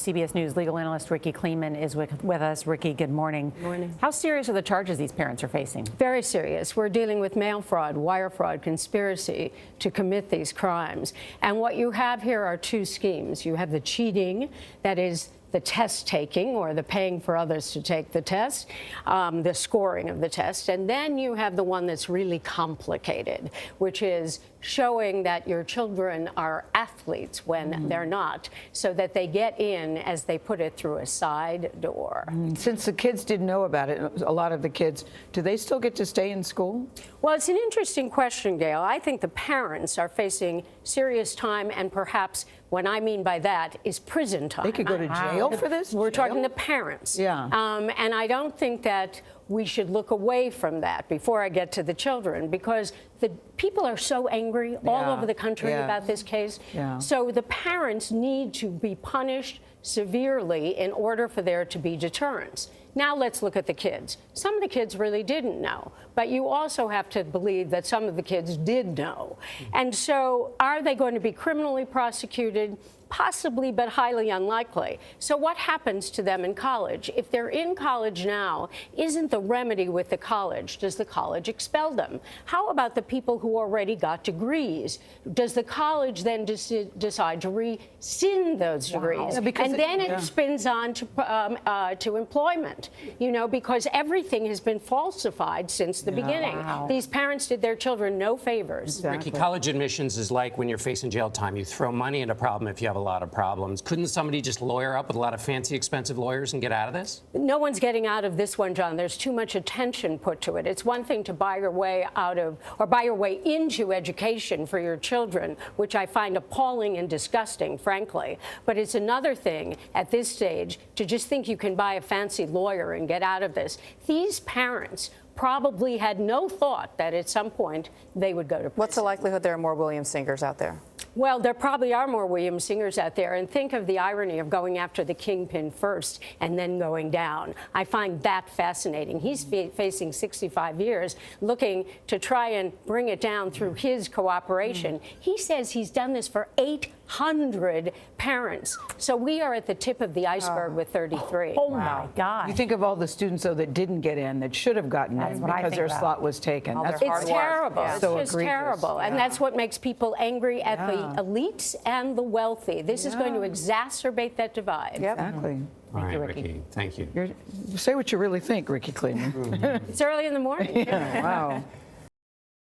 CBS News legal analyst Rikki Klieman is with us. Rikki, good morning. Good morning. How serious are the charges these parents are facing? Very serious. We're dealing with mail fraud, wire fraud, conspiracy to commit these crimes. And what you have here are two schemes. You have the cheating, that is the test taking or the paying for others to take the test, the scoring of the test. And then you have the one that's really complicated, which is showing that your children are athletes when they're not, so that they get in, as they put it, through a side door. Since the kids didn't know about it, a lot of the kids, do they still get to stay in school? Well, it's an interesting question, Gayle. I think the parents are facing serious time, and perhaps what I mean by that is prison time. They could go to jail for this? We're talking to parents. Yeah. And I don't think that we should look away from that before I get to the children, because the people are so angry all over the country about this case. Yeah. So the parents need to be punished severely in order for there to be deterrence. Now let's look at the kids. Some of the kids really didn't know, but you also have to believe that some of the kids did know. And so are they going to be criminally prosecuted? Possibly, but highly unlikely. So what happens to them in college? If they're in college now, isn't the remedy with the college? Does the college expel them? How about the people who already got degrees? Does the college then decide to rescind those degrees? Yeah, and then it spins on to employment, you know, because everything has been falsified since the beginning. These parents did their children no favors. Rikki, college admissions is like when you're facing jail time. You throw money at a problem if you have a lot of problems. Couldn't somebody just lawyer up with a lot of fancy, expensive lawyers and get out of this? No one's getting out of this one, John. There's too much attention put to it. It's one thing to buy your way out of, or buy your way into education for your children, which I find appalling and disgusting, frankly. But it's another thing at this stage to just think you can buy a fancy lawyer and get out of this. These parents probably had no thought that at some point they would go to prison. What's the likelihood there are more Williams singers out there? Well, there probably are more Williams singers out there. And think of the irony of going after the kingpin first and then going down. I find that fascinating. He's facing 65 years, looking to try and bring it down through his cooperation. He says he's done this for 800 parents. So we are at the tip of the iceberg with 33. Oh, my God. You think of all the students, though, that didn't get in, that should have gotten in because their slot was taken. All That's their It's hard work. terrible. Yeah. It's So just egregious. terrible. And that's what makes people angry at the elites and the wealthy. This is going to exacerbate that divide. Yep. Exactly. All right, Rikki. Rikki. Thank you. Say what you really think, Rikki Klieman. It's early in the morning. Wow.